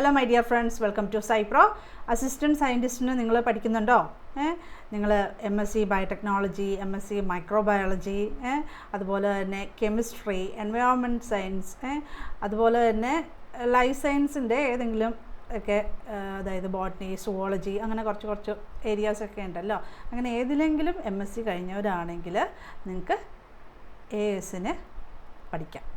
Hello my dear friends, welcome to സൈപ്രോ. Assistant സയൻറ്റിസ്റ്റിന് നിങ്ങൾ പഠിക്കുന്നുണ്ടോ? നിങ്ങൾ MSc ബയോടെക്നോളജി, MSc മൈക്രോബയോളജി, അതുപോലെ തന്നെ കെമിസ്ട്രി, എൻവയോൺമെൻറ്റ് സയൻസ്, അതുപോലെ തന്നെ ലൈഫ് സയൻസിൻ്റെ ഏതെങ്കിലും ഒക്കെ, അതായത് ബോട്ടണി, സുവോളജി, അങ്ങനെ കുറച്ച് ഏരിയാസൊക്കെ ഉണ്ടല്ലോ. അങ്ങനെ ഏതിലെങ്കിലും MSc കഴിഞ്ഞവരാണെങ്കിൽ നിങ്ങൾക്ക് ASന് പഠിക്കാം.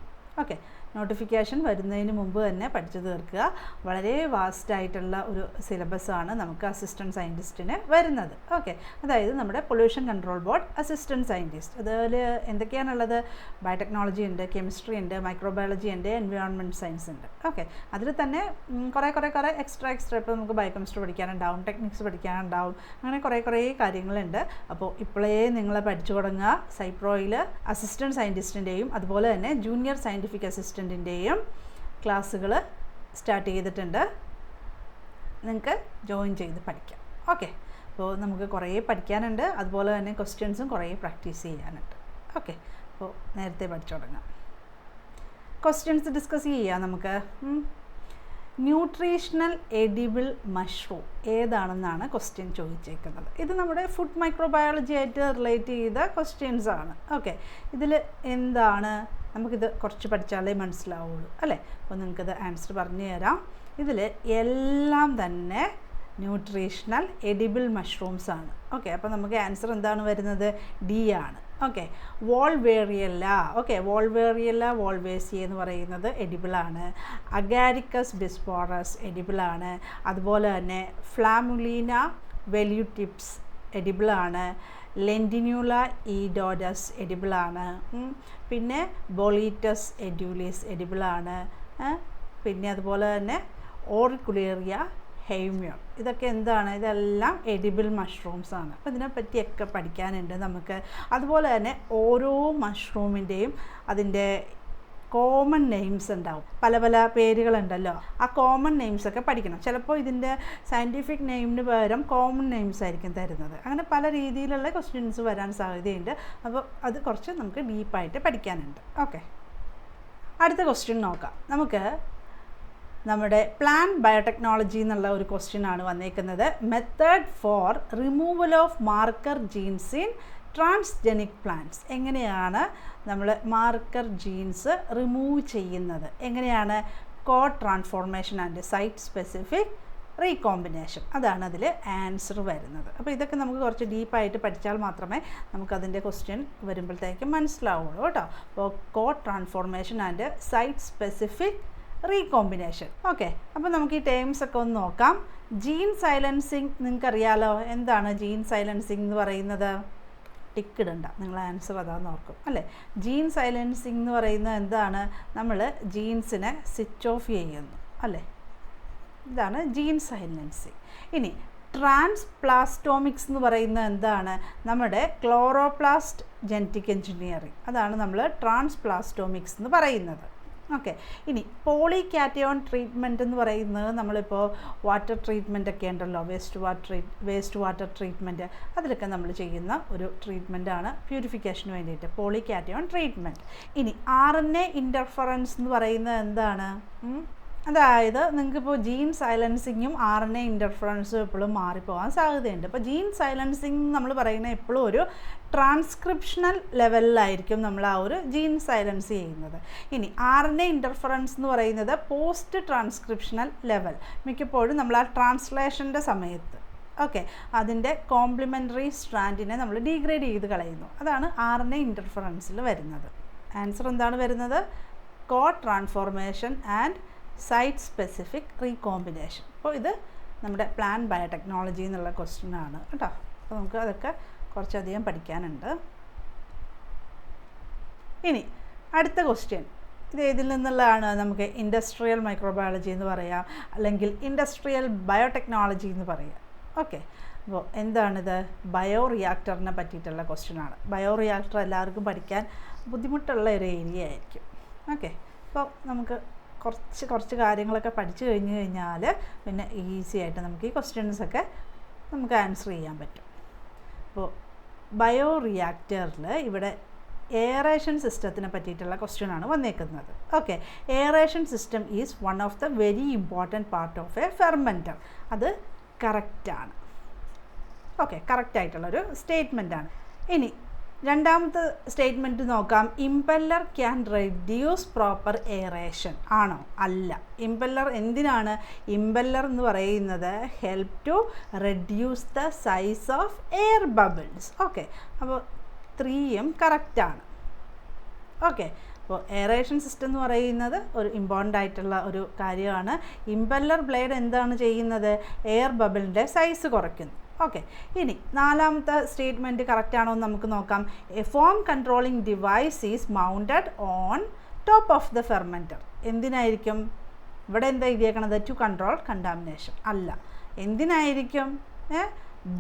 ഓക്കെ, നോട്ടിഫിക്കേഷൻ വരുന്നതിന് മുമ്പ് തന്നെ പഠിച്ചു തീർക്കുക. വളരെ വാസ്റ്റായിട്ടുള്ള ഒരു സിലബസാണ് നമുക്ക് അസിസ്റ്റൻറ്റ് സയൻറ്റിസ്റ്റിന് വരുന്നത്. ഓക്കെ, അതായത് നമ്മുടെ pollution control board assistant scientist, അതിൽ എന്തൊക്കെയാണുള്ളത്? ബയോടെക്നോളജി ഉണ്ട്, കെമിസ്ട്രി ഉണ്ട്, മൈക്രോബയോളജി ഉണ്ട്, എൻവയോൺമെൻറ്റ് സയൻസ് ഉണ്ട്. ഓക്കെ, അതിൽ തന്നെ കുറേ എക്സ്ട്രാ ഇപ്പോൾ നമുക്ക് ബയോകെമിസ്ട്രി പഠിക്കാനുണ്ടാവും, ടെക്നിക്സ് പഠിക്കാനുണ്ടാവും, അങ്ങനെ കുറേ കാര്യങ്ങളുണ്ട്. അപ്പോൾ ഇപ്പോഴേ നിങ്ങൾ പഠിച്ചു തുടങ്ങുക. സൈപ്രോയിൽ അസിസ്റ്റൻറ്റ് സയൻറ്റിസ്റ്റിൻ്റെയും അതുപോലെ തന്നെ ജൂനിയർ സയൻറ്റിഫിക് അസിസ്റ്റൻറ്റിൻ്റെയും ക്ലാസ്സുകൾ സ്റ്റാർട്ട് ചെയ്തിട്ടുണ്ട്. നിങ്ങൾക്ക് ജോയിൻ ചെയ്ത് പഠിക്കാം. ഓക്കെ, അപ്പോൾ നമുക്ക് കുറേ പഠിക്കാനുണ്ട്, അതുപോലെ തന്നെ ക്വസ്റ്റ്യൻസും കുറേ പ്രാക്ടീസ് ചെയ്യാനുണ്ട്. ഓക്കെ, അപ്പോൾ നേരത്തെ പഠിച്ചു തുടങ്ങാം. ക്വസ്റ്റ്യൻസ് ഡിസ്കസ് ചെയ്യാം നമുക്ക്. ന്യൂട്രീഷണൽ എഡിബിൾ മഷ്റൂം ഏതാണെന്നാണ് ക്വസ്റ്റ്യൻ ചോദിച്ചേക്കുന്നത്. ഇത് നമ്മുടെ ഫുഡ് മൈക്രോബയോളജി ആയിട്ട് റിലേറ്റ് ചെയ്ത ക്വസ്റ്റ്യൻസ് ആണ്. ഓക്കെ, ഇതിൽ എന്താണ്, നമുക്കിത് കുറച്ച് പഠിച്ചാലേ മനസ്സിലാവുള്ളൂ അല്ലേ? അപ്പോൾ നിങ്ങൾക്കിത് ആൻസർ പറഞ്ഞു തരാം. ഇതിൽ എല്ലാം തന്നെ ന്യൂട്രീഷണൽ എഡിബിൾ മഷ്റൂംസ് ആണ്. ഓക്കെ, അപ്പോൾ നമുക്ക് ആൻസർ എന്താണ് വരുന്നത്? ഡി ആണ്. ഓക്കെ, വോൾവേറിയല്ല. ഓക്കെ, വോൾവേറിയല്ല വോൾവേസി എന്ന് പറയുന്നത് എഡിബിളാണ്. Agaricus bisporus എഡിബിളാണ്. അതുപോലെ തന്നെ ഫ്ലാമുലീന വെല്യൂട്ടിപ്സ് എഡിബിളാണ്. ലെൻറ്റിന്യൂല ഈഡോഡസ് എഡിബിളാണ്. പിന്നെ ബൊളീറ്റസ് എഡ്യൂലിസ് എഡിബിളാണ്. പിന്നെ അതുപോലെ തന്നെ ഓറിക്കുലേറിയ ഹെയ്മ്യോൺ, ഇതൊക്കെ എന്താണ്? ഇതെല്ലാം എഡിബിൾ മഷ്റൂംസ് ആണ്. അപ്പോൾ ഇതിനെപ്പറ്റിയൊക്കെ പഠിക്കാനുണ്ട് നമുക്ക്. അതുപോലെ തന്നെ ഓരോ മഷ്റൂമിൻ്റെയും അതിൻ്റെ കോമൺ നെയിംസ് ഉണ്ടാവും, പല പേരുകളുണ്ടല്ലോ. ആ കോമൺ നെയിംസൊക്കെ പഠിക്കണം. ചിലപ്പോൾ ഇതിൻ്റെ സയൻറ്റിഫിക് നെയിമിന് പകരം കോമൺ നെയിംസ് ആയിരിക്കും തരുന്നത്. അങ്ങനെ പല രീതിയിലുള്ള ക്വസ്റ്റ്യൻസ് വരാൻ സാധ്യതയുണ്ട്. അപ്പോൾ അത് കുറച്ച് നമുക്ക് ഡീപ്പായിട്ട് പഠിക്കാനുണ്ട്. ഓക്കെ, അടുത്ത ക്വസ്റ്റ്യൻ നോക്കാം നമുക്ക്. നമ്മുടെ പ്ലാന്റ് ബയോടെക്നോളജി എന്നുള്ള ഒരു ക്വസ്റ്റ്യൻ ആണ് വന്നേക്കുന്നത്. Method for removal of marker genes in transgenic plants. എങ്ങനെയാണ് നമ്മൾ മാർക്കർ ജീൻസ് റിമൂവ് ചെയ്യുന്നത്? എങ്ങനെയാണ്? Co transformation and site specific recombination, അതാണ് അതിൽ ആൻസർ വരുന്നത്. അപ്പോൾ ഇതൊക്കെ നമുക്ക് കുറച്ച് ഡീപ്പായിട്ട് പഠിച്ചാൽ മാത്രമേ നമുക്കതിൻ്റെ ക്വസ്റ്റ്യൻ വരുമ്പോഴത്തേക്കും മനസ്സിലാവുള്ളൂ കേട്ടോ. അപ്പോൾ co transformation and site specific recombination. Okay, അപ്പോൾ നമുക്ക് ഈ ടേംസ് ഒക്കെ ഒന്ന് നോക്കാം. ജീൻ സൈലൻസിങ് നിങ്ങൾക്കറിയാലോ. എന്താണ് ജീൻ സൈലൻസിങ് എന്ന് പറയുന്നത്? ടിക്ക് ഇടണ്ട, നിങ്ങൾ ആൻസർ അതാന്ന് ഓർക്കും അല്ലേ. ജീൻ സൈലൻസിങ് എന്ന് പറയുന്നത് എന്താണ്? നമ്മൾ ജീൻസിനെ സ്വിച്ച് ഓഫ് ചെയ്യുന്നു അല്ലേ, ഇതാണ് ജീൻ സൈലൻസിങ്. ഇനി ട്രാൻസ്പ്ലാസ്റ്റോമിക്സ് എന്ന് പറയുന്നത് എന്താണ്? നമ്മുടെ ക്ലോറോപ്ലാസ്റ്റ് ജനറ്റിക് എഞ്ചിനീയറിങ്, അതാണ് നമ്മൾ ട്രാൻസ്പ്ലാസ്റ്റോമിക്സ് എന്ന് പറയുന്നത്. ഓക്കെ, ഇനി പോളികാറ്റയോൺ ട്രീറ്റ്മെൻറ്റ് എന്ന് പറയുന്നത് നമ്മളിപ്പോൾ വാട്ടർ ട്രീറ്റ്മെൻ്റ് ഒക്കെ ഉണ്ടല്ലോ, വേസ്റ്റ് വാട്ടർ ട്രീറ്റ്മെൻറ്റ്, അതിലൊക്കെ നമ്മൾ ചെയ്യുന്ന ഒരു ട്രീറ്റ്മെൻറ്റാണ് പ്യൂരിഫിക്കേഷന് വേണ്ടിയിട്ട് പോളികാറ്റയോൺ ട്രീറ്റ്മെൻറ്റ്. ഇനി RNA ഇൻ്റർഫറൻസ് എന്ന് പറയുന്നത് എന്താണ്? അതായത് നിങ്ങൾക്കിപ്പോൾ ജീൻ സൈലൻസിങ്ങും RNA ഇൻ്റർഫറൻസും എപ്പോഴും മാറിപ്പോകാൻ സാധ്യതയുണ്ട്. അപ്പോൾ ജീൻ സൈലൻസിങ് നമ്മൾ പറയുന്നത് എപ്പോഴും ഒരു ട്രാൻസ്ക്രിപ്ഷണൽ ലെവലിലായിരിക്കും നമ്മൾ ആ ഒരു ജീൻ സൈലൻസ് ചെയ്യുന്നത്. ഇനി RNA ഇൻ്റർഫറൻസ് എന്ന് പറയുന്നത് പോസ്റ്റ് ട്രാൻസ്ക്രിപ്ഷണൽ ലെവൽ, മിക്കപ്പോഴും നമ്മൾ ആ ട്രാൻസ്ലേഷൻ്റെ സമയത്ത് അതിൻ്റെ കോംപ്ലിമെൻ്ററി സ്ട്രാൻഡിനെ നമ്മൾ ഡീഗ്രേഡ് ചെയ്ത് കളയുന്നു. അതാണ് RNA ഇൻ്റർഫറൻസിൽ വരുന്നത്. ആൻസർ എന്താണ് വരുന്നത്? Code transformation and site specific recombination. അപ്പോൾ ഇത് നമ്മുടെ പ്ലാന്റ് ബയോടെക്നോളജി എന്നുള്ള ക്വസ്റ്റ്യൻ ആണ് കേട്ടോ. അപ്പോൾ നമുക്ക് അതൊക്കെ കുറച്ചധികം പഠിക്കാനുണ്ട്. ഇനി അടുത്ത ക്വസ്റ്റ്യൻ, ഇത് ഏതിൽ നിന്നുള്ളതാണ്? നമുക്ക് ഇൻഡസ്ട്രിയൽ മൈക്രോബയോളജി എന്ന് പറയാം, അല്ലെങ്കിൽ ഇൻഡസ്ട്രിയൽ ബയോടെക്നോളജി എന്ന് പറയാം. ഓക്കെ, അപ്പോൾ എന്താണിത്? ബയോ റിയാക്ടറിനെ പറ്റിയിട്ടുള്ള ക്വസ്റ്റ്യൻ ആണ്. ബയോ റിയാക്ടർ എല്ലാവർക്കും പഠിക്കാൻ ബുദ്ധിമുട്ടുള്ള ഒരു ഏരിയ ആയിരിക്കും. ഓക്കെ, അപ്പോൾ നമുക്ക് കുറച്ച് കാര്യങ്ങളൊക്കെ പഠിച്ചു കഴിഞ്ഞാൽ പിന്നെ ഈസി ആയിട്ട് നമുക്ക് ഈ ക്വസ്റ്റ്യൻസൊക്കെ നമുക്ക് ആൻസർ ചെയ്യാൻ പറ്റും. അപ്പോൾ ബയോ റിയാക്ടറിൽ ഇവിടെ എയറേഷൻ സിസ്റ്റത്തിനെ പറ്റിയിട്ടുള്ള ക്വസ്റ്റ്യൻ ആണ് വന്നേക്കുന്നത്. Okay, aeration system is one of the very important part of a fermenter. അത് കറക്റ്റാണ്. ഓക്കെ, കറക്റ്റായിട്ടുള്ളൊരു സ്റ്റേറ്റ്മെൻറ്റാണ്. ഇനി രണ്ടാമത്തെ സ്റ്റേറ്റ്മെൻറ്റ് നോക്കാം. Impeller can reduce proper aeration. ആണോ? അല്ല. ഇമ്പല്ലർ എന്തിനാണ്? ഇമ്പല്ലർ എന്ന് പറയുന്നത് help to reduce the size of air bubbles. Okay, അപ്പോൾ 3യും കറക്റ്റാണ്. ഓക്കെ, അപ്പോൾ എയറേഷൻ സിസ്റ്റം എന്ന് പറയുന്നത് ഒരു ഇമ്പോർട്ടൻ്റ് ആയിട്ടുള്ള ഒരു കാര്യമാണ്. ഇമ്പല്ലർ ബ്ലേഡ് എന്താണ് ചെയ്യുന്നത്? എയർ ബബിളിൻ്റെ സൈസ് കുറയ്ക്കുന്നു. ഓക്കെ, ഇനി നാലാമത്തെ സ്റ്റേറ്റ്മെൻറ്റ് കറക്റ്റാണോ എന്ന് നമുക്ക് നോക്കാം. A foam controlling device is mounted on top of the fermenter. എന്തിനായിരിക്കും? ഇവിടെ എന്താ എഴുതിയേക്കണത്? To control contamination. അല്ല. എന്തിനായിരിക്കും?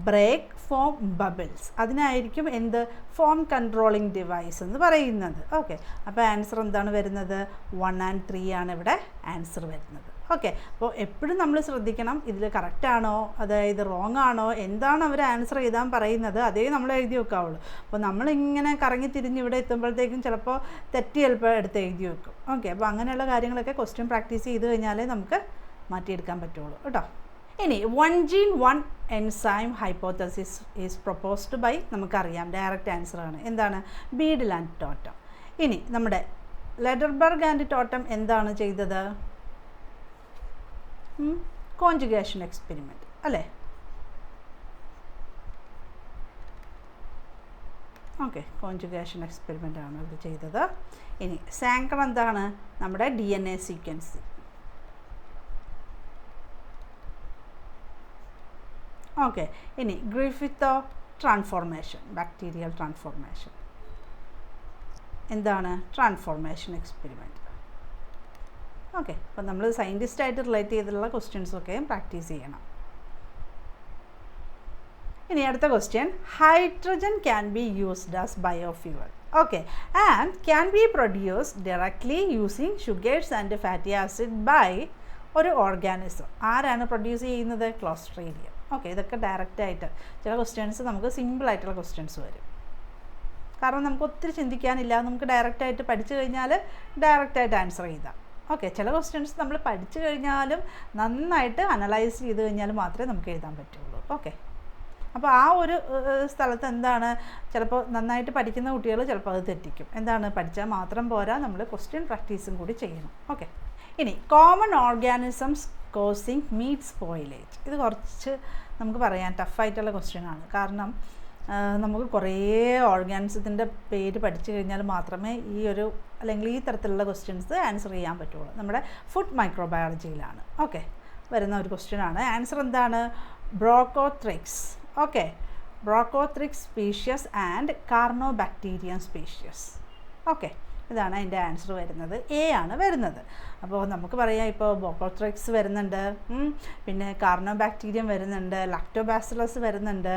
Break form bubbles. അതിനായിരിക്കും എന്ത്? ഫോം കൺട്രോളിംഗ് ഡിവൈസ് എന്ന് പറയുന്നത്. ഓക്കെ, അപ്പോൾ ആൻസർ എന്താണ് വരുന്നത്? 1 and 3 ആണ് ഇവിടെ ആൻസർ വരുന്നത്. ഓക്കെ, അപ്പോൾ എപ്പോഴും നമ്മൾ ശ്രദ്ധിക്കണം, ഇതിൽ കറക്റ്റാണോ അതായത് റോങ് ആണോ എന്താണ് അവർ ആൻസർ എഴുതാൻ പറയുന്നത് അതേ നമ്മൾ എഴുതി വെക്കാവുള്ളൂ. അപ്പോൾ നമ്മളിങ്ങനെ കറങ്ങി തിരിഞ്ഞ് ഇവിടെ എത്തുമ്പോഴത്തേക്കും ചിലപ്പോൾ തെറ്റി ചിലപ്പോൾ എടുത്ത് എഴുതി വെക്കും. ഓക്കെ, അപ്പോൾ അങ്ങനെയുള്ള കാര്യങ്ങളൊക്കെ ക്വസ്റ്റ്യൻ പ്രാക്ടീസ് ചെയ്ത് കഴിഞ്ഞാലേ നമുക്ക് മാറ്റിയെടുക്കാൻ പറ്റുള്ളൂ കേട്ടോ. ഇനി 1 gene 1 enzyme hypothesis is proposed by, നമുക്കറിയാം ഡയറക്റ്റ് ആൻസറാണ്. എന്താണ്? Beadle and Tatum. ഇനി നമ്മുടെ ലെഡർബർഗ് ആൻഡ് ടോട്ടം എന്താണ് ചെയ്തത്? കോൺജുഗേഷൻ എക്സ്പെരിമെൻറ്റ് അല്ലേ? ഓക്കെ, കോൺജുഗേഷൻ എക്സ്പെരിമെൻ്റ് ആണ് ഇത് ചെയ്തത്. ഇനി സാങ്കർ എന്താണ്? നമ്മുടെ DNA സീക്വൻസിങ്. ഓക്കെ, ഇനി ഗ്രിഫിത്തോ ട്രാൻസ്ഫോർമേഷൻ, ബാക്ടീരിയൽ ട്രാൻസ്ഫോർമേഷൻ. എന്താണ്? Transformation experiment. ഓക്കെ, അപ്പം നമ്മൾ സയൻറ്റിസ്റ്റായിട്ട് റിലേറ്റ് ചെയ്തിട്ടുള്ള ക്വസ്റ്റ്യൻസൊക്കെ പ്രാക്ടീസ് ചെയ്യണം. ഇനി അടുത്ത question. Hydrogen can be used as biofuel. Okay, and can be produced directly using sugars and fatty acid by ഒരു ഓർഗാനിസം. ആരാണ് പ്രൊഡ്യൂസ് ചെയ്യുന്നത്? ക്ലോസ്ട്രീഡിയം. ഓക്കെ, ഇതൊക്കെ ഡയറക്റ്റായിട്ട് ചില ക്വസ്റ്റ്യൻസ് നമുക്ക് സിമ്പിളായിട്ടുള്ള ക്വസ്റ്റ്യൻസ് വരും. കാരണം നമുക്ക് ഒത്തിരി ചിന്തിക്കാനില്ല, നമുക്ക് ഡയറക്റ്റായിട്ട് പഠിച്ചു കഴിഞ്ഞാൽ ഡയറക്റ്റായിട്ട് ആൻസർ ചെയ്താൽ. ഓക്കെ, ചില ക്വസ്റ്റ്യൻസ് നമ്മൾ പഠിച്ചു കഴിഞ്ഞാലും നന്നായിട്ട് അനലൈസ് ചെയ്ത് കഴിഞ്ഞാൽ മാത്രമേ നമുക്ക് എഴുതാൻ പറ്റുള്ളൂ. ഓക്കെ, അപ്പോൾ ആ ഒരു സ്ഥലത്ത് എന്താണ്, ചിലപ്പോൾ നന്നായിട്ട് പഠിക്കുന്ന കുട്ടികൾ ചിലപ്പോൾ അത് തെറ്റിക്കും. എന്താണ്? പഠിച്ചാൽ മാത്രം പോരാ, നമ്മൾ ക്വസ്റ്റ്യൻ പ്രാക്ടീസും കൂടി ചെയ്യണം. ഓക്കെ, ഇനി common organisms causing meat spoilage. ഇത് കുറച്ച് നമുക്ക് പറയാൻ ടഫായിട്ടുള്ള ക്വസ്റ്റ്യൻ ആണ്. കാരണം നമുക്ക് കുറേ ഓർഗാനിസത്തിൻ്റെ പേര് പഠിച്ചു കഴിഞ്ഞാൽ മാത്രമേ ഈ ഒരു അല്ലെങ്കിൽ ഈ തരത്തിലുള്ള ക്വസ്റ്റ്യൻസ് ആൻസർ ചെയ്യാൻ പറ്റുള്ളൂ. നമ്മുടെ ഫുഡ് മൈക്രോബയോളജിയിലാണ് ഓക്കെ വരുന്ന ഒരു ക്വസ്റ്റ്യൻ ആണ്. ആൻസർ എന്താണ്? Brochothrix. Okay, Brochothrix species and Carnobacterium species. Okay, ഇതാണ് അതിൻ്റെ ആൻസർ വരുന്നത്. എ ആണ് വരുന്നത്. അപ്പോൾ നമുക്ക് പറയാം, ഇപ്പോൾ ബ്രോക്കോത്രിക്സ് വരുന്നുണ്ട്, പിന്നെ കാർണോബാക്ടീരിയം വരുന്നുണ്ട്, ലാക്ടോബാസിലസ് വരുന്നുണ്ട്.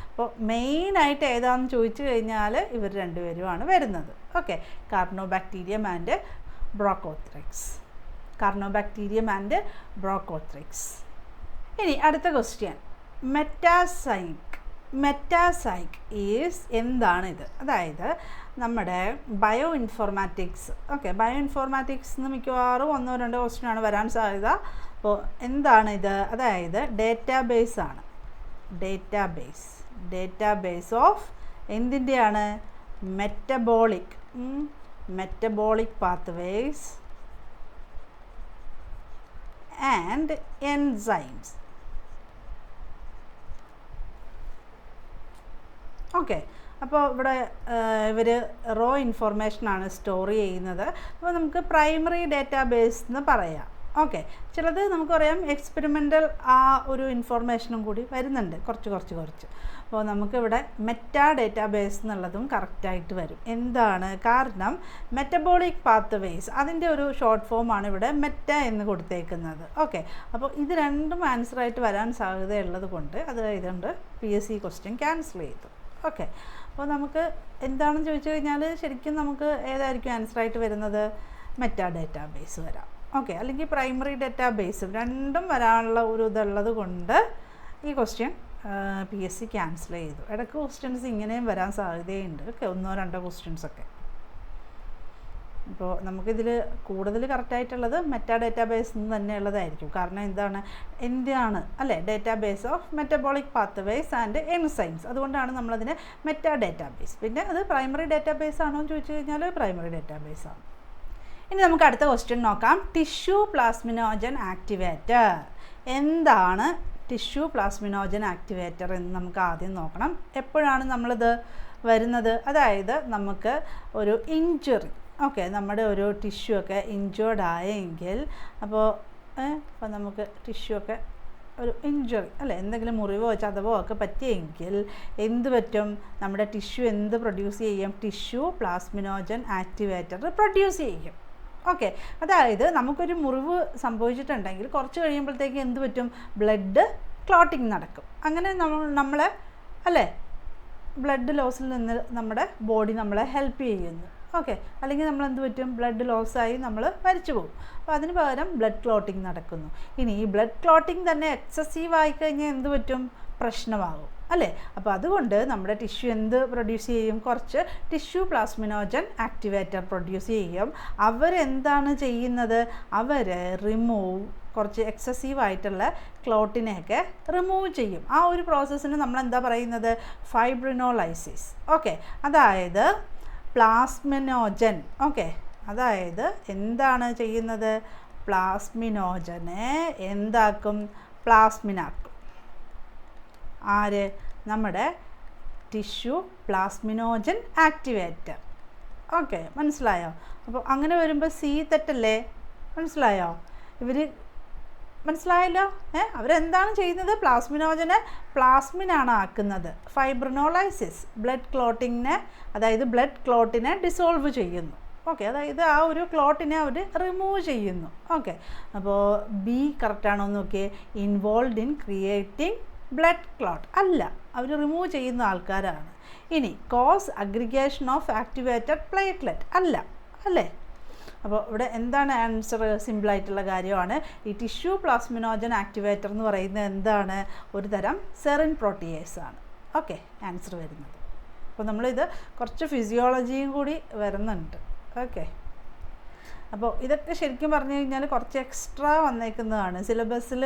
അപ്പോൾ മെയിനായിട്ട് ഏതാണെന്ന് ചോദിച്ചു കഴിഞ്ഞാൽ ഇവർ രണ്ടുപേരുമാണ് വരുന്നത്. Okay, Carnobacterium and Brochothrix. Carnobacterium and Brochothrix. ഇനി അടുത്ത ക്വസ്റ്റ്യൻ, മെറ്റാസൈക്ക്. മെറ്റാസൈക്ക് ഈസ് എന്താണിത്? അതായത് നമ്മുടെ bio informatics. Okay, bio informatics എന്ന് മിക്കവാറും 1-2 ക്വസ്റ്റ്യനാണ് വരാൻ സാധ്യത. അപ്പോൾ എന്താണിത്? അതായത് ഡേറ്റാബേസ് ആണ്. ഡേറ്റാബേസ് ഓഫ് എന്തിൻ്റെയാണ്? Metabolic pathways and enzymes. Okay, അപ്പോൾ ഇവിടെ ഇവർ റോ ഇൻഫോർമേഷനാണ് സ്റ്റോർ ചെയ്യുന്നത്. അപ്പോൾ നമുക്ക് പ്രൈമറി ഡേറ്റാബേസ് എന്ന് പറയാം. ഓക്കെ, ചിലത് നമുക്ക് പറയാം എക്സ്പെരിമെൻ്റൽ ആ ഒരു ഇൻഫോർമേഷനും കൂടി വരുന്നുണ്ട്, കുറച്ച്. അപ്പോൾ നമുക്കിവിടെ മെറ്റാ ഡേറ്റാബേസ് എന്നുള്ളതും കറക്റ്റായിട്ട് വരും. എന്താണ് കാരണം? മെറ്റബോളിക് പാത്വേസ് അതിൻ്റെ ഒരു ഷോർട്ട് ഫോമാണ് ഇവിടെ മെറ്റ എന്ന് കൊടുത്തേക്കുന്നത്. ഓക്കെ, അപ്പോൾ ഇത് രണ്ടും ആൻസറായിട്ട് വരാൻ സാധ്യതയുള്ളത് കൊണ്ട് അത് ഇതുകൊണ്ട് PSC ക്വസ്റ്റ്യൻ ക്യാൻസൽ ചെയ്തു. ഓക്കെ, അപ്പോൾ നമുക്ക് എന്താണെന്ന് ചോദിച്ചു കഴിഞ്ഞാൽ ശരിക്കും നമുക്ക് ഏതായിരിക്കും ആൻസറായിട്ട് വരുന്നത്? മെറ്റാ ഡേറ്റാബേസ് വരാം. ഓക്കെ, അല്ലെങ്കിൽ പ്രൈമറി ഡേറ്റാബേസ് രണ്ടും വരാനുള്ള ഒരു ഇതുള്ളത് കൊണ്ട് ഈ ക്വസ്റ്റ്യൻ PSC ക്യാൻസൽ ചെയ്തു. ഇടയ്ക്ക് ക്വസ്റ്റ്യൻസ് ഇങ്ങനെയും വരാൻ സാധ്യതയുണ്ട്. ഓക്കെ, 1-2 ക്വസ്റ്റ്യൻസൊക്കെ. അപ്പോൾ നമുക്കിതിൽ കൂടുതൽ കറക്റ്റായിട്ടുള്ളത് മെറ്റാ ഡേറ്റാബേസ് എന്ന് തന്നെയുള്ളതായിരിക്കും. കാരണം എന്താണ് അല്ലേ, database of metabolic pathways and enzymes. അതുകൊണ്ടാണ് നമ്മളതിനെ മെറ്റാ ഡേറ്റാബേസ്. പിന്നെ അത് പ്രൈമറി ഡേറ്റാബേസ് ആണോ എന്ന് ചോദിച്ചു കഴിഞ്ഞാൽ പ്രൈമറി ഡേറ്റാബേസ് ആണ്. ഇനി നമുക്ക് അടുത്ത ക്വസ്റ്റ്യൻ നോക്കാം. Tissue plasminogen activator. എന്താണ് ടിഷ്യൂ പ്ലാസ്മിനോജൻ ആക്ടിവേറ്റർ എന്ന് നമുക്ക് ആദ്യം നോക്കണം. എപ്പോഴാണ് നമ്മളിത് വരുന്നത്? അതായത് നമുക്ക് ഒരു ഇഞ്ചുറി, ഓക്കെ, നമ്മുടെ ഒരു ടിഷ്യൂ ഒക്കെ ഇഞ്ചേർഡ് ആയെങ്കിൽ, അപ്പോൾ നമുക്ക് ടിഷ്യൂ ഒക്കെ ഒരു ഇഞ്ചുറി അല്ലേ, എന്തെങ്കിലും മുറിവോ ചതവോ ഒക്കെ പറ്റിയെങ്കിൽ എന്ത് പറ്റും? നമ്മുടെ ടിഷ്യൂ എന്ത് പ്രൊഡ്യൂസ് ചെയ്യും? ടിഷ്യൂ പ്ലാസ്മിനോജൻ ആക്ടിവേറ്റർ പ്രൊഡ്യൂസ് ചെയ്യും. ഓക്കെ, അതായത് നമുക്കൊരു മുറിവ് സംഭവിച്ചിട്ടുണ്ടെങ്കിൽ കുറച്ച് കഴിയുമ്പോഴത്തേക്ക് എന്ത് പറ്റും? ബ്ലഡ് ക്ലോട്ടിങ് നടക്കും. അങ്ങനെ നമ്മളെ അല്ലേ ബ്ലഡ് ലോസിൽ നിന്ന് നമ്മുടെ ബോഡി നമ്മളെ ഹെൽപ്പ് ചെയ്യുന്നു. ഓക്കെ, അല്ലെങ്കിൽ നമ്മൾ എന്ത് പറ്റും? ബ്ലഡ് ലോസായി നമ്മൾ മരിച്ചു പോകും. അപ്പോൾ അതിന് പകരം ബ്ലഡ് ക്ലോട്ടിങ് നടക്കുന്നു. ഇനി ഈ ബ്ലഡ് ക്ലോട്ടിങ് തന്നെ എക്സസീവ് ആയിക്കഴിഞ്ഞാൽ എന്ത് പറ്റും? പ്രശ്നമാകും അല്ലേ. അപ്പോൾ അതുകൊണ്ട് നമ്മുടെ ടിഷ്യൂ എന്ത് പ്രൊഡ്യൂസ് ചെയ്യും? കുറച്ച് ടിഷ്യൂ പ്ലാസ്മിനോജൻ ആക്ടിവേറ്റർ പ്രൊഡ്യൂസ് ചെയ്യും. അവരെന്താണ് ചെയ്യുന്നത്? അവർ കുറച്ച് എക്സസീവായിട്ടുള്ള ക്ലോട്ടിനെയൊക്കെ റിമൂവ് ചെയ്യും. ആ ഒരു പ്രോസസ്സിന് നമ്മളെന്താ പറയുന്നത്? ഫൈബ്രിനോലൈസിസ്. ഓക്കെ, അതായത് പ്ലാസ്മിനോജൻ. ഓക്കെ, അതായത് എന്താണ് ചെയ്യുന്നത്? പ്ലാസ്മിനോജനെ എന്താക്കും? പ്ലാസ്മിനാക്കും. ആര്? നമ്മുടെ ടിഷ്യൂ പ്ലാസ്മിനോജൻ ആക്ടിവേറ്റർ. ഓക്കെ, മനസ്സിലായോ? അപ്പോൾ അങ്ങനെ വരുമ്പോൾ സി തെറ്റല്ലേ? മനസ്സിലായോ? മനസ്സിലായല്ലോ? അവരെന്താണ് ചെയ്യുന്നത്? പ്ലാസ്മിനോജനെ പ്ലാസ്മിനാണ് ആക്കുന്നത്. ഫൈബ്രിനോലൈസിസ് ബ്ലഡ് ക്ലോട്ടിനെ, അതായത് ബ്ലഡ് ക്ലോട്ടിനെ ഡിസോൾവ് ചെയ്യുന്നു. ഓക്കെ, അതായത് ആ ഒരു ക്ലോട്ടിനെ അവർ റിമൂവ് ചെയ്യുന്നു. ഓക്കെ, അപ്പോൾ ബി കറക്റ്റാണോ എന്ന് നോക്കിയേ. Involve in creating blood clot അല്ല, അവർ റിമൂവ് ചെയ്യുന്ന ആൾക്കാരാണ്. ഇനി cause aggregation of activated platelet അല്ല, അല്ലേ? അപ്പോൾ ഇവിടെ എന്താണ് ആൻസർ? സിമ്പിളായിട്ടുള്ള കാര്യമാണ്. ഈ ടിഷ്യൂ പ്ലാസ്മിനോജൻ ആക്ടിവേറ്റർ എന്ന് പറയുന്നത് എന്താണ്? ഒരു തരം സെറിൻ പ്രോട്ടിയേസ് ആണ്. ഓക്കെ, ആൻസർ വരുന്നത്. അപ്പോൾ നമ്മളിത് കുറച്ച് ഫിസിയോളജിയും കൂടി വരുന്നുണ്ട്. ഓക്കെ, അപ്പോൾ ഇതൊക്കെ ശരിക്കും പറഞ്ഞു കഴിഞ്ഞാൽ കുറച്ച് എക്സ്ട്രാ വന്നേക്കുന്നതാണ്. സിലബസിൽ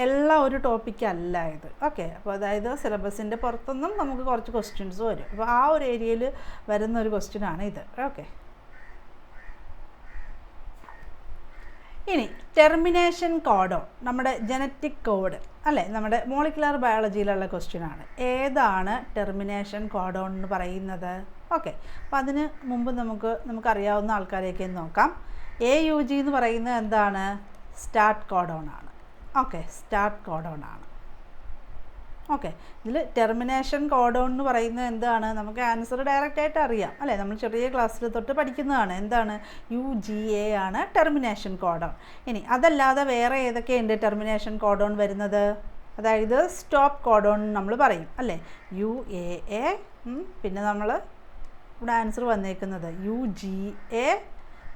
എല്ലാ ഒരു ടോപ്പിക്കല്ല ഇത്. ഓക്കെ, അപ്പോൾ അതായത് സിലബസിൻ്റെ പുറത്തൊന്നും നമുക്ക് കുറച്ച് ക്വസ്റ്റ്യൻസ് വരും. അപ്പോൾ ആ ഒരു ഏരിയയിൽ വരുന്ന ഒരു ക്വസ്റ്റ്യനാണ് ഇത്. ഓക്കെ, ഇനി ടെർമിനേഷൻ കോഡോൺ, നമ്മുടെ ജനറ്റിക് കോഡ് അല്ലേ, നമ്മുടെ മോളിക്കുലർ ബയോളജിയിലുള്ള ക്വസ്റ്റ്യനാണ്. ഏതാണ് ടെർമിനേഷൻ കോഡോൺ എന്ന് പറയുന്നത്? ഓക്കെ, അപ്പോൾ അതിന് മുമ്പ് നമുക്കറിയാവുന്ന ആൾക്കാരെയൊക്കെ നോക്കാം. AUG എന്ന് പറയുന്നത് എന്താണ്? സ്റ്റാർട്ട് കോഡോൺ ആണ്. ഓക്കെ, സ്റ്റാർട്ട് കോഡോൺ ആണ്. ഓക്കെ, ഇതിൽ ടെർമിനേഷൻ കോഡോൺ എന്ന് പറയുന്നത് എന്താണ്? നമുക്ക് ആൻസർ ഡയറക്റ്റായിട്ട് അറിയാം അല്ലേ, നമ്മൾ ചെറിയ ക്ലാസ്സിൽ തൊട്ട് പഠിക്കുന്നതാണ്. എന്താണ്? UGA ആണ് ടെർമിനേഷൻ കോഡോൺ. ഇനി അതല്ലാതെ വേറെ ഏതൊക്കെയുണ്ട് ടെർമിനേഷൻ കോഡോൺ വരുന്നത്? അതായത് സ്റ്റോപ്പ് കോഡോൺ നമ്മൾ പറയും അല്ലേ, UAA. പിന്നെ നമ്മൾ ഇവിടെ ആൻസർ വന്നേക്കുന്നത് UGA,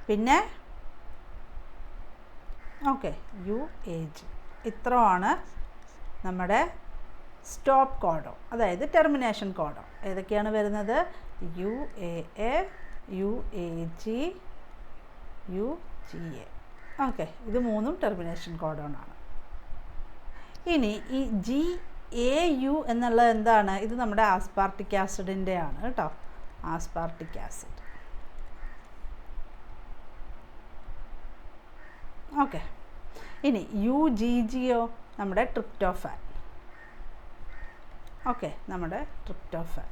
പിന്നെ ഓക്കെ UAG. ഇത്രയാണ് നമ്മുടെ സ്റ്റോപ്പ് കോഡോൺ, അതായത് ടെർമിനേഷൻ കോഡോൺ. ഏതൊക്കെയാണ് വരുന്നത്? UAA, UAG, UGA. ഓക്കെ, ഇത് മൂന്നും ടെർമിനേഷൻ കോഡോൺ ആണ്. ഇനി ഈ GAU എന്നുള്ളത് എന്താണ്? ഇത് നമ്മുടെ ആസ്പാർട്ടിക് ആസിഡിൻ്റെ ആണ് കേട്ടോ, ആസ്പാർട്ടിക് ആസിഡ്. ഓക്കെ, ഇനി UGGയോ നമ്മുടെ ട്രിപ്റ്റോഫാൻ. ഓക്കെ, നമ്മുടെ ട്രിപ്റ്റോഫാൻ.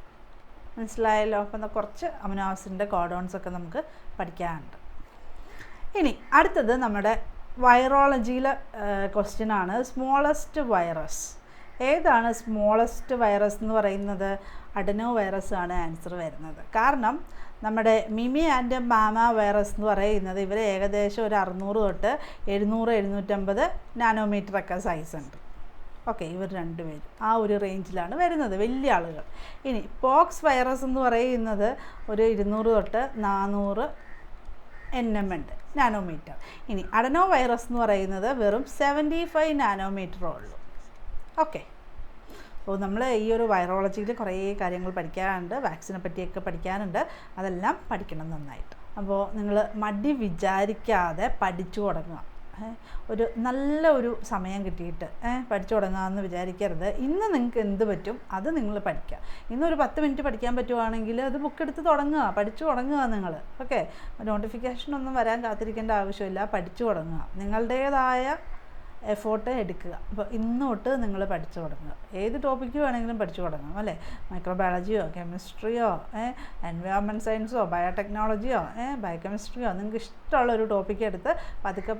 മനസ്സിലായല്ലോ? അപ്പം കുറച്ച് അമിനോ ആസിഡിൻ്റെ കോഡോൺസൊക്കെ നമുക്ക് പഠിക്കാനുണ്ട്. ഇനി അടുത്തത് നമ്മുടെ വൈറോളജിയിലെ ക്വസ്റ്റ്യനാണ്. Smallest virus. ഏതാണ് സ്മോളസ്റ്റ് വൈറസ് എന്ന് പറയുന്നത്? അഡനോ വൈറസ് ആണ് ആൻസർ വരുന്നത്. കാരണം നമ്മുടെ മിമി ആൻഡ് മാമ വൈറസ് എന്ന് പറയുന്നത് ഇവർ ഏകദേശം ഒരു 600 തൊട്ട് 700-750 നാനോമീറ്ററൊക്കെ സൈസ് ഉണ്ട്. ഓക്കെ, ഇവർ രണ്ടുപേരും ആ ഒരു റേഞ്ചിലാണ് വരുന്നത്, വലിയ ആളുകൾ. ഇനി പോക്സ് വൈറസ് എന്ന് പറയുന്നത് ഒരു 200 തൊട്ട് 400 nm ഉണ്ട്, നാനോമീറ്റർ. ഇനി അഡനോ വൈറസ് എന്ന് പറയുന്നത് വെറും 75 നാനോമീറ്ററേ ഉള്ളൂ. ഓക്കെ, അപ്പോൾ നമ്മൾ ഈ ഒരു വൈറോളജിയിൽ കുറേ കാര്യങ്ങൾ പഠിക്കാനുണ്ട്, വാക്സിനെ പറ്റിയൊക്കെ പഠിക്കാനുണ്ട്, അതെല്ലാം പഠിക്കണം നന്നായിട്ട്. അപ്പോൾ നിങ്ങൾ മടി വിചാരിക്കാതെ പഠിച്ചു തുടങ്ങുക. ഒരു നല്ല ഒരു സമയം കിട്ടിയിട്ട് പഠിച്ചു തുടങ്ങാമെന്ന് വിചാരിക്കരുത്. ഇന്ന് നിങ്ങൾക്ക് എന്ത് പറ്റും അത് നിങ്ങൾ പഠിക്കുക. ഇന്നൊരു 10 മിനിറ്റ് പഠിക്കാൻ പറ്റുവാണെങ്കിൽ അത് ബുക്ക് എടുത്ത് തുടങ്ങുക, പഠിച്ചു തുടങ്ങുക നിങ്ങൾ. ഓക്കെ, നോട്ടിഫിക്കേഷനൊന്നും വരാൻ കാത്തിരിക്കേണ്ട ആവശ്യമില്ല, പഠിച്ചു തുടങ്ങുക, നിങ്ങളുടേതായ എഫോർട്ട് എടുക്കുക. അപ്പോൾ ഇന്ന് തൊട്ട് നിങ്ങൾ പഠിച്ചു തുടങ്ങുക. ഏത് ടോപ്പിക്ക് വേണമെങ്കിലും പഠിച്ചു തുടങ്ങാം അല്ലേ. മൈക്രോബയോളജിയോ കെമിസ്ട്രിയോ എൻവയോൺമെൻറ്റ് സയൻസോ ബയോടെക്നോളജിയോ ബയോകെമിസ്ട്രിയോ നിങ്ങൾക്ക് ഇഷ്ടമുള്ളൊരു ടോപ്പിക്ക് എടുത്ത് പതുക്കെ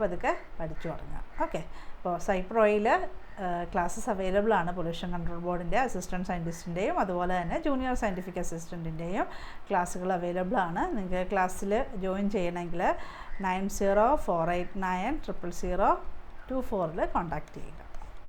പഠിച്ചു തുടങ്ങുക. ഓക്കെ, അപ്പോൾ സൈപ്രോയിൽ ക്ലാസ്സസ് അവൈലബിൾ ആണ്. പൊല്യൂഷൻ കൺട്രോൾ ബോർഡിൻ്റെ അസിസ്റ്റൻറ്റ് സയൻറ്റിസ്റ്റിൻ്റെയും അതുപോലെ തന്നെ ജൂനിയർ സയൻറ്റിഫിക് അസിസ്റ്റൻറ്റിൻ്റെയും ക്ലാസ്സുകൾ അവൈലബിൾ ആണ്. നിങ്ങൾക്ക് ക്ലാസ്സിൽ ജോയിൻ ചെയ്യണമെങ്കിൽ 9048900024 കോൺടാക്റ്റ് ചെയ്യുക.